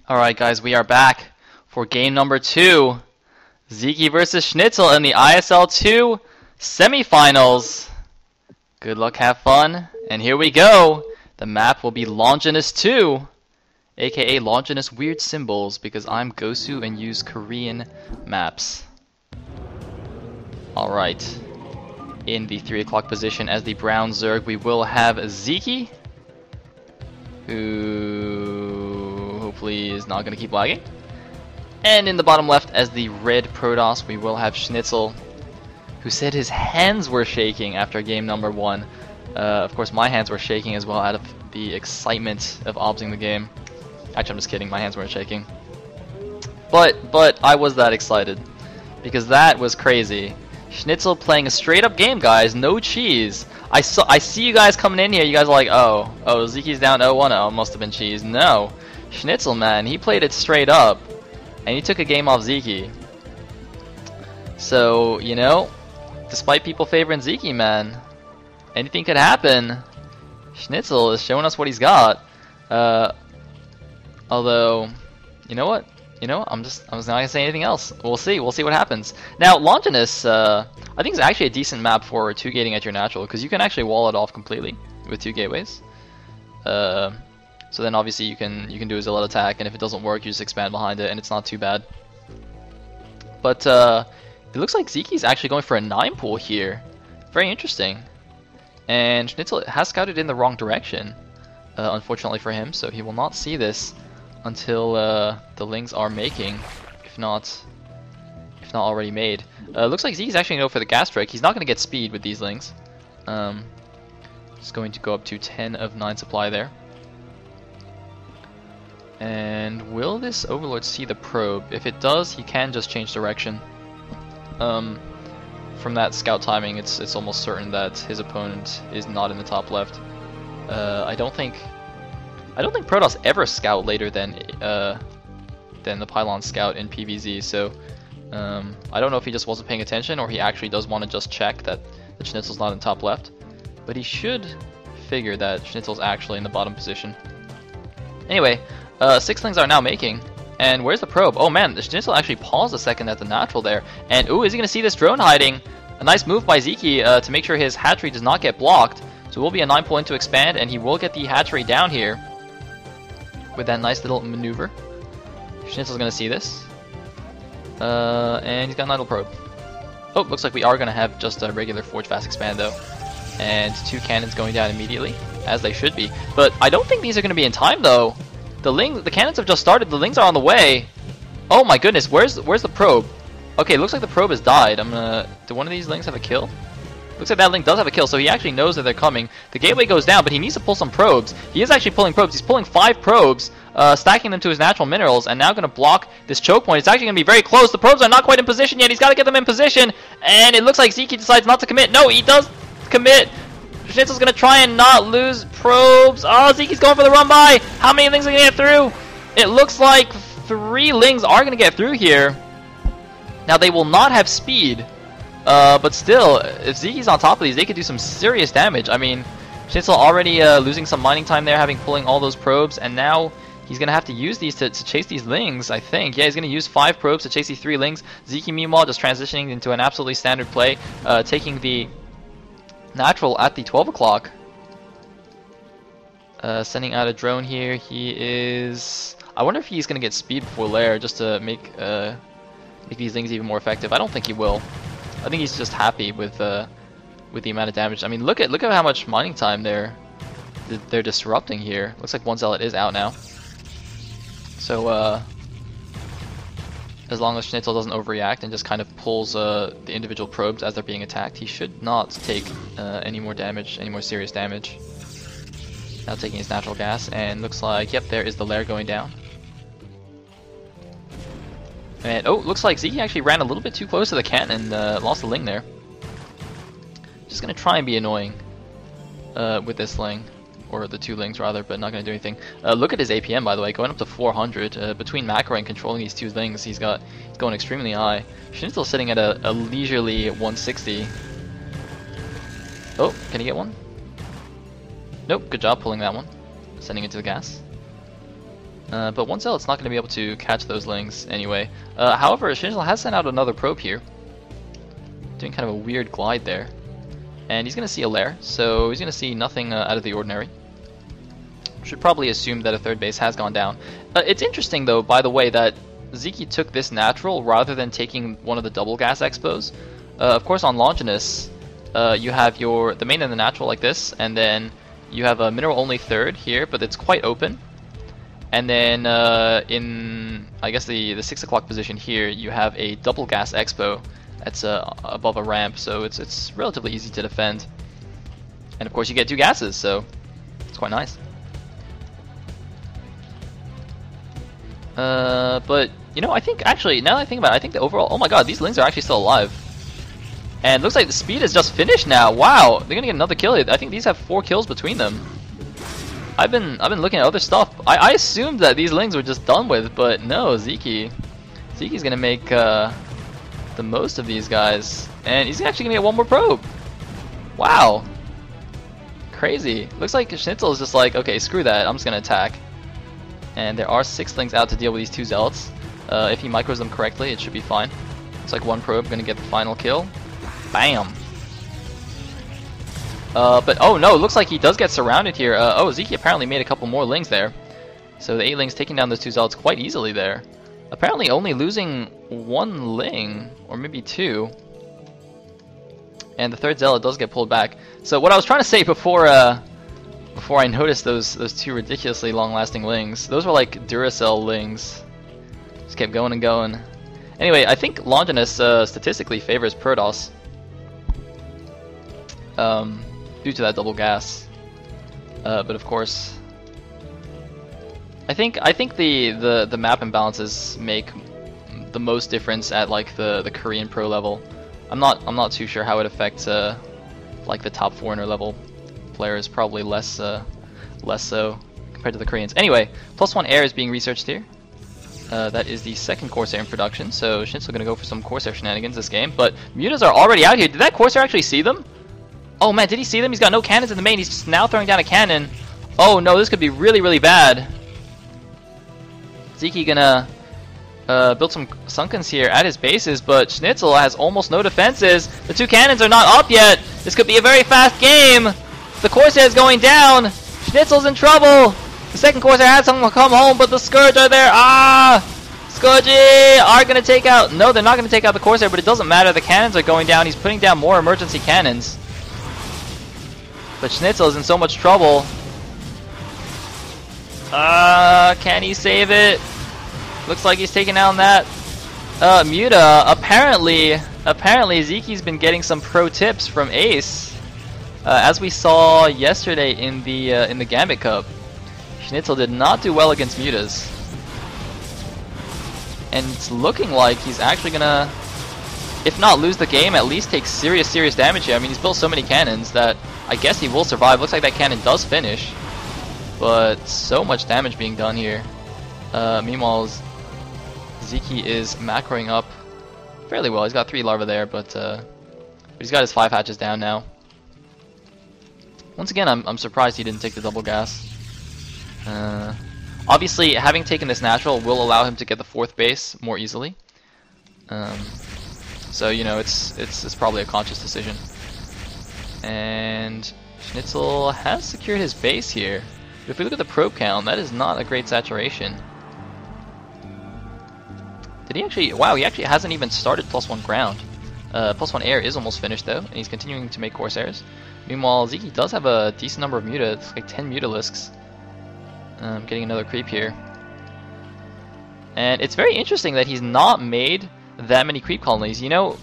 Alright guys, we are back for game number 2. Sziky versus SneazeL in the ISL 2 semifinals. Good luck, have fun, and here we go. The map will be Longinus 2, aka Longinus Weird Symbols, because I'm Gosu and use Korean maps. Alright, in the 3 o'clock position as the brown Zerg, we will have Sziky, who hopefully is not going to keep lagging. And in the bottom left as the red Protoss, we will have SneazeL, who said his hands were shaking after game number 1. Of course, my hands were shaking as well out of the excitement of obsing the game. Actually, I'm just kidding, my hands weren't shaking. But I was that excited, because that was crazy. SneazeL playing a straight up game, guys, no cheese. I see you guys coming in here, you guys are like, oh, Sziky's down 0-1, oh, must have been cheese. No, SneazeL, man, he played it straight up, and he took a game off Sziky. So, you know, despite people favoring Sziky, man, anything could happen. SneazeL is showing us what he's got. Although, you know what? I'm just not gonna say anything else. We'll see what happens. Now, Longinus, I think is actually a decent map for 2 gating at your natural, because you can actually wall it off completely with 2 gateways. So then obviously you can do a Zillet attack, and if it doesn't work, you just expand behind it, and it's not too bad. But it looks like Sziky's actually going for a 9 pool here. Very interesting. And SneazeL has scouted in the wrong direction, unfortunately for him, so he will not see this until the lings are making, if not already made. Looks like Sziky's actually going to go for the gas strike. He's not going to get speed with these lings. Just going to go up to 10 of 9 supply there. And will this Overlord see the probe? If it does, he can just change direction. From that scout timing, it's almost certain that his opponent is not in the top left. I don't think Protoss ever scout later than the pylon scout in PvZ. So I don't know if he just wasn't paying attention, or he actually does want to just check that the SneazeL's not in top left. But he should figure that SneazeL's actually in the bottom position. Anyway, 6 lings are now making. And where's the probe? Oh man, the SneazeL actually paused a second at the natural there. And ooh, is he going to see this drone hiding? A nice move by Sziky to make sure his hatchery does not get blocked. So it will be a 9 point to expand, and he will get the hatchery down here with that nice little maneuver. SneazeL's going to see this. And he's got an idle probe. Oh, looks like we are going to have just a regular Forge Fast Expand though. And 2 cannons going down immediately, as they should be. But I don't think these are going to be in time though. The cannons have just started, the lings are on the way. Oh my goodness, where's the probe? Okay, looks like the probe has died. Do one of these lings have a kill? Looks like that link does have a kill, so he actually knows that they're coming. The gateway goes down, but he needs to pull some probes. He is actually pulling probes. He's pulling 5 probes, stacking them to his natural minerals, and now going to block this choke point. It's actually going to be very close. The probes are not quite in position yet. He's got to get them in position, and it looks like Sziky decides not to commit. No, he does commit. SneazeL's going to try and not lose probes. Oh, Sziky's going for the run by. How many lings are going to get through? It looks like 3 lings are going to get through here. Now, they will not have speed. But still, if Sziky's on top of these, they could do some serious damage. I mean, SneazeL already losing some mining time there, having pulling all those probes, and now he's going to have to use these to chase these lings, I think. Yeah, he's going to use 5 probes to chase these 3 lings. Sziky, meanwhile, just transitioning into an absolutely standard play, taking the natural at the 12 o'clock. Sending out a drone here. He is... I wonder if he's going to get speed before lair, just to make these lings even more effective. I don't think he will. I think he's just happy with the amount of damage. I mean, look at how much mining time they're disrupting here. Looks like 1 zealot is out now. So as long as SneazeL doesn't overreact and just kind of pulls the individual probes as they're being attacked, he should not take any more damage, any more serious damage. Now taking his natural gas, and looks like, yep, there is the lair going down. And oh, looks like Sziky actually ran a little bit too close to the cannon and lost the ling there. Just gonna try and be annoying with this ling, or the 2 lings rather, but not gonna do anything. Look at his APM, by the way, going up to 400. Between macro and controlling these 2 lings, he's going extremely high. SneazeL sitting at a leisurely 160. Oh, can he get one? Nope, good job pulling that one. Sending it to the gas. But one Zealot's not going to be able to catch those Lings anyway. However, SneazeL has sent out another probe here, doing kind of a weird glide there. And he's going to see a lair, so he's going to see nothing out of the ordinary. Should probably assume that a third base has gone down. It's interesting though, by the way, that Sziky took this natural rather than taking one of the double gas expos. Of course, on Longinus, you have the main and the natural like this, and then you have a mineral only third here, but it's quite open. And then in, I guess, the 6 o'clock position here, you have a double gas expo that's above a ramp, so it's relatively easy to defend. And of course, you get 2 gases, so it's quite nice. But you know, I think actually, now that I think about it, I think the overall, oh my god, these Lings are actually still alive. And it looks like the speed is just finished now. Wow, they're gonna get another kill. I think these have 4 kills between them. I've been looking at other stuff. I assumed that these Lings were just done with, but no, Ziky's gonna make the most of these guys, and he's actually gonna get one more probe. Wow, crazy. Looks like SneazeL is just like, okay, screw that, I'm just gonna attack. And there are 6 Lings out to deal with these 2 Zealots. If he micros them correctly, it should be fine. Looks like one probe gonna get the final kill. Bam! But oh no, it looks like he does get surrounded here. Oh, Sziky apparently made a couple more Lings there. So the 8 Lings taking down those 2 Zealots quite easily there. Apparently only losing 1 Ling, or maybe 2. And the 3rd Zealot does get pulled back. So what I was trying to say before I noticed those 2 ridiculously long-lasting Lings, those were like Duracell Lings. Just kept going and going. Anyway, I think Longinus statistically favors Protoss. Due to that double gas. But of course, I think the map imbalances make the most difference at like the Korean pro level. I'm not too sure how it affects like the top foreigner level players. Probably less so compared to the Koreans. Anyway, +1 air is being researched here. That is the 2nd Corsair in production, so SneazeL gonna go for some Corsair shenanigans this game. But Mutas are already out here. Did that Corsair actually see them? Oh man, did he see them? He's got no cannons in the main. He's just now throwing down a cannon. Oh no, this could be really, really bad. Sziky gonna build some Sunkens here at his bases, but SneazeL has almost no defenses. The 2 cannons are not up yet. This could be a very fast game. The Corsair is going down. SneazeL's in trouble. The 2nd Corsair has someone come home, but the Scourge are there. Ah! Scourge are gonna take out. No, they're not gonna take out the Corsair, but it doesn't matter. The cannons are going down. He's putting down more emergency cannons. But SneazeL is in so much trouble. Can he save it? Looks like he's taking down that Muta. Apparently Sziky's been getting some pro tips from Ace, as we saw yesterday in the Gambit Cup. SneazeL did not do well against Mutas, and it's looking like he's actually gonna, if not lose the game, at least take serious damage here. I mean, he's built so many cannons that I guess he will survive. Looks like that cannon does finish, but so much damage being done here. Meanwhile, Sziky is macroing up fairly well. He's got 3 larvae there, but he's got his 5 hatches down now. Once again, I'm surprised he didn't take the double gas. Obviously, having taken this natural will allow him to get the 4th base more easily. So you know, it's probably a conscious decision. And SneazeL has secured his base here. But if we look at the probe count, that is not a great saturation. Did he actually? Wow, he actually hasn't even started +1 ground. +1 air is almost finished though, and he's continuing to make Corsairs. Meanwhile, Sziky does have a decent number of Muta. It's like 10 Mutalisks. Getting another creep here. And it's very interesting that he's not made that many creep colonies. You know,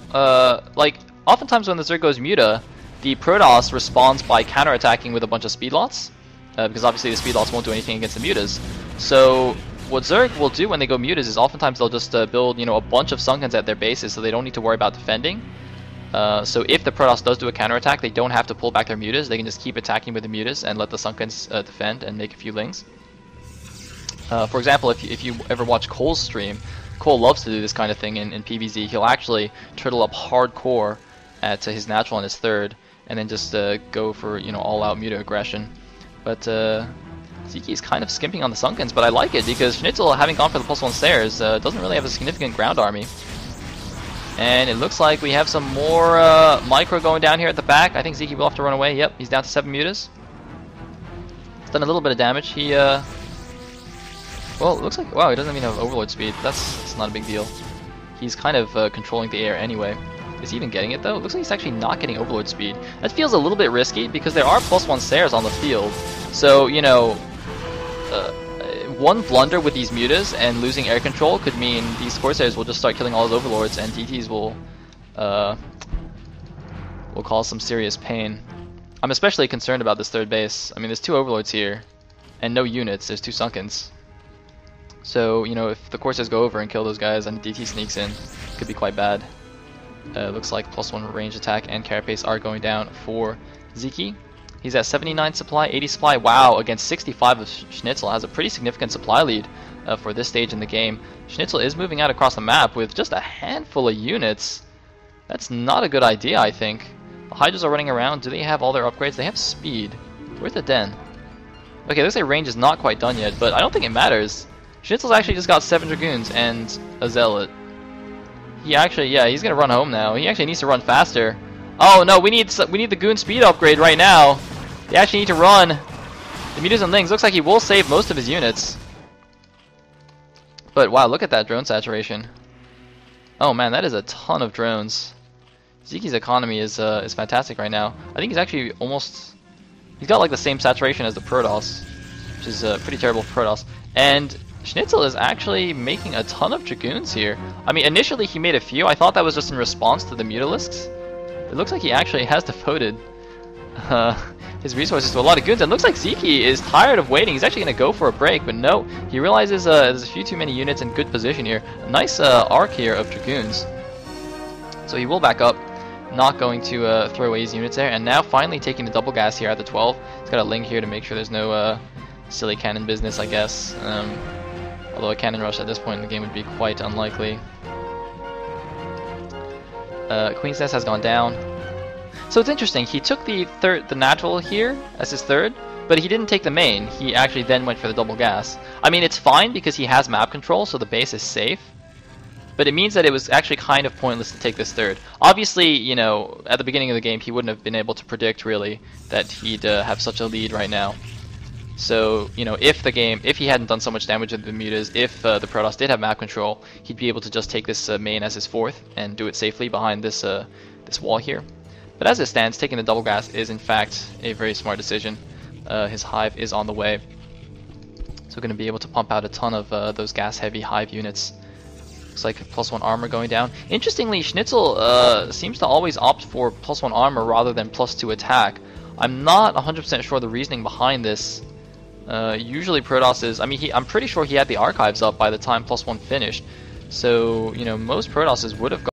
like oftentimes when the Zerg goes Muta, the Protoss responds by counterattacking with a bunch of speedlots, because obviously the speedlots won't do anything against the Mutas. So what Zerg will do when they go Mutas is oftentimes they'll just build, you know, a bunch of Sunkens at their bases, so they don't need to worry about defending. So if the Protoss does do a counterattack, they don't have to pull back their Mutas. They can just keep attacking with the Mutas and let the Sunkens defend and make a few Lings. For example, if you ever watch Cole's stream, Cole loves to do this kind of thing in PvZ. He'll actually turtle up hardcore at his natural and his 3rd, and then just go for, you know, all-out Muta aggression. But Sziky is kind of skimping on the Sunkens, but I like it because SneazeL, having gone for the +1 stairs, doesn't really have a significant ground army. And it looks like we have some more micro going down here at the back. I think Sziky will have to run away. Yep, he's down to 7 mutas. He's done a little bit of damage. He, well, it looks like, wow, he doesn't even have overlord speed. That's not a big deal. He's kind of controlling the air anyway. Is he even getting it though? It looks like he's actually not getting overlord speed. That feels a little bit risky because there are +1 stairs on the field. So, you know, one blunder with these mutas and losing air control could mean these Corsairs will just start killing all his overlords, and DTs will cause some serious pain. I'm especially concerned about this third base. I mean, there's 2 overlords here, and no units. There's 2 Sunkens. So, you know, if the Corsairs go over and kill those guys and DT sneaks in, it could be quite bad. Looks like +1 range attack and carapace are going down for Sziky. He's at 79 supply, 80 supply. Wow, against 65 of SneazeL, has a pretty significant supply lead for this stage in the game. SneazeL is moving out across the map with just a handful of units. That's not a good idea, I think. The Hydras are running around. Do they have all their upgrades? They have speed. Where's the den? Okay, looks like range is not quite done yet, but I don't think it matters. SneazeL's actually just got 7 Dragoons and a Zealot. He actually, yeah, he's gonna run home now. He actually needs to run faster. Oh no, we need the Goon speed upgrade right now. They actually need to run. The mutas and Lings, looks like he will save most of his units. But wow, look at that drone saturation. Oh man, that is a ton of drones. Sziky's economy is fantastic right now. I think he's actually almost, he's got like the same saturation as the Protoss, which is pretty terrible for Protoss. And SneazeL is actually making a ton of Dragoons here. I mean, initially he made a few. I thought that was just in response to the Mutalisks. It looks like he actually has devoted his resources to a lot of goons, and looks like Sziky is tired of waiting. He's actually going to go for a break, but no, he realizes there's a few too many units in good position here. A nice arc here of Dragoons. So he will back up, not going to throw away his units there, and now finally taking the double gas here at the 12. He's got a Ling here to make sure there's no silly cannon business, I guess. Although a cannon rush at this point in the game would be quite unlikely. Queen's Nest has gone down. So it's interesting, he took the natural here as his third, but he didn't take the main. He actually then went for the double gas. I mean, it's fine because he has map control, so the base is safe. But it means that it was actually kind of pointless to take this third. Obviously, you know, at the beginning of the game, he wouldn't have been able to predict, really, that he'd have such a lead right now. So, you know, if he hadn't done so much damage with the mutas, if the Protoss did have map control, he'd be able to just take this main as his fourth and do it safely behind this this wall here. But as it stands, taking the double gas is in fact a very smart decision. His hive is on the way, so going to be able to pump out a ton of those gas-heavy hive units. Looks like +1 armor going down. Interestingly, SneazeL seems to always opt for +1 armor rather than +2 attack. I'm not 100% sure the reasoning behind this. Usually Protoss is, I mean, I'm pretty sure he had the archives up by the time +1 finished. So, you know, most Protosses would have gone